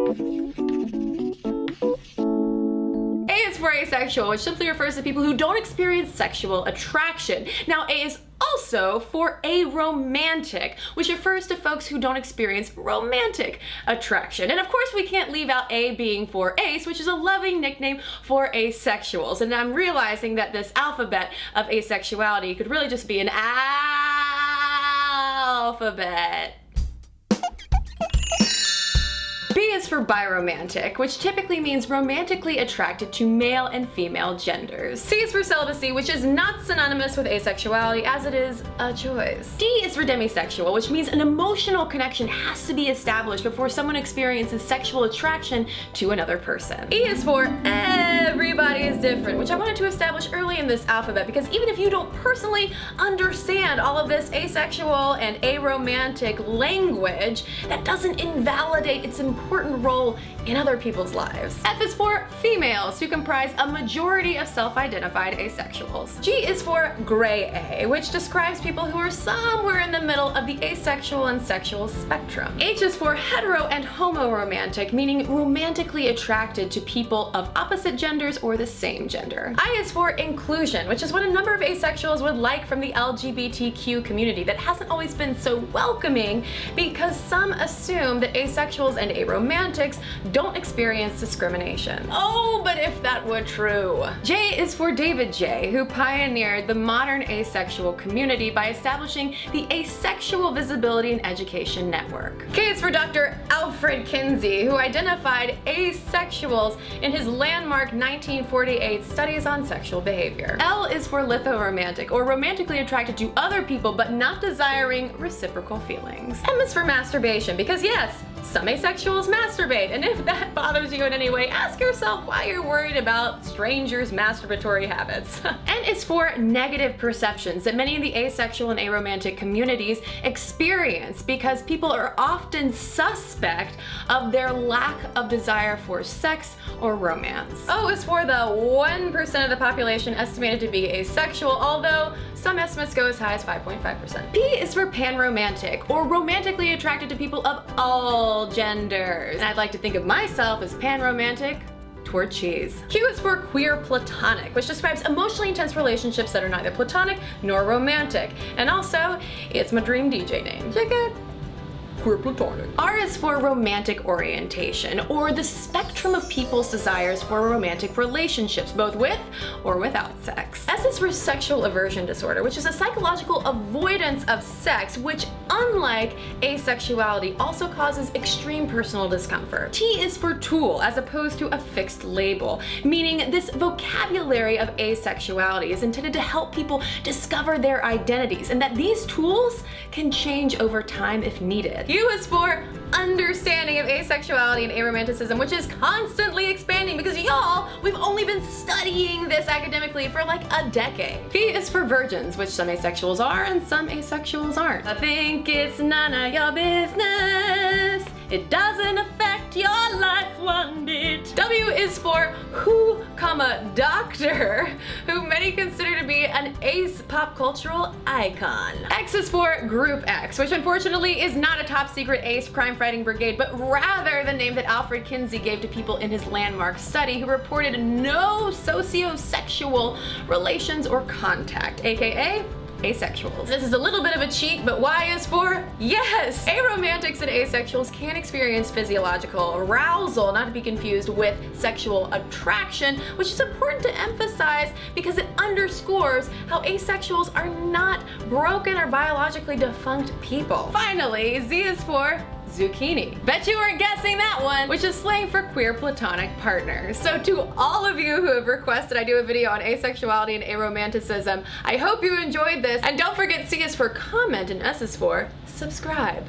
A is for asexual, which simply refers to people who don't experience sexual attraction. Now, A is also for aromantic, which refers to folks who don't experience romantic attraction. And of course, we can't leave out A being for ace, which is a loving nickname for asexuals. And I'm realizing that this alphabet of asexuality could really just be an alphabet. B is for biromantic, which typically means romantically attracted to male and female genders. C is for celibacy, which is not synonymous with asexuality as it is a choice. D is for demisexual, which means an emotional connection has to be established before someone experiences sexual attraction to another person. E is for everybody is different, which I wanted to establish early in this alphabet because even if you don't personally understand all of this asexual and aromantic language, that doesn't invalidate its important role in other people's lives. F is for females, who comprise a majority of self-identified asexuals. G is for gray A, which describes people who are somewhere in the middle of the asexual and sexual spectrum. H is for hetero and homoromantic, meaning romantically attracted to people of opposite genders or the same gender. I is for inclusion, which is what a number of asexuals would like from the LGBTQ community that hasn't always been so welcoming because some assume that asexuals and aromantics don't experience discrimination. Oh, but if that were true. J is for David J, who pioneered the modern asexual community by establishing the Asexual Visibility and Education Network. K is for Dr. Alfred Kinsey, who identified asexuals in his landmark 1948 studies on sexual behavior. L is for lithoromantic, or romantically attracted to other people but not desiring reciprocal feelings. M is for masturbation, because yes, some asexuals masturbate, and if that bothers you in any way, ask yourself why you're worried about strangers' masturbatory habits. N is for negative perceptions that many of the asexual and aromantic communities experience because people are often suspect of their lack of desire for sex or romance. O is for the 1% of the population estimated to be asexual, although some estimates go as high as 5.5%. P is for panromantic, or romantically attracted to people of all genders. And I'd like to think of myself as panromantic toward cheese. Q is for queer platonic, which describes emotionally intense relationships that are neither platonic nor romantic. And also, it's my dream DJ name. Check it. Queer platonic. R is for romantic orientation, or the spectrum of people's desires for romantic relationships, both with or without sex. S is for sexual aversion disorder, which is a psychological avoidance of sex, which, unlike asexuality, also causes extreme personal discomfort. T is for tool, as opposed to a fixed label, meaning this vocabulary of asexuality is intended to help people discover their identities, and that these tools can change over time if needed. U is for understanding of asexuality and aromanticism, which is constantly expanding because y'all, we've only been studying this academically for like a decade. V is for virgins, which some asexuals are and some asexuals aren't. I think it's none of your business. It doesn't affect your life one bit. W is for who, doctor, who many consider to be an ace pop cultural icon. X is for Group X, which unfortunately is not a top secret ace crime fighting brigade, but rather the name that Alfred Kinsey gave to people in his landmark study who reported no sociosexual relations or contact, aka asexuals. This is a little bit of a cheat, but Y is for yes! Aromantics and asexuals can experience physiological arousal, not to be confused with sexual attraction, which is important to emphasize because it underscores how asexuals are not broken or biologically defunct people. Finally, Z is for zucchini. Bet you weren't guessing that one, which is slang for queer platonic partners. So to all of you who have requested I do a video on asexuality and aromanticism, I hope you enjoyed this. And don't forget C is for comment and S is for subscribe.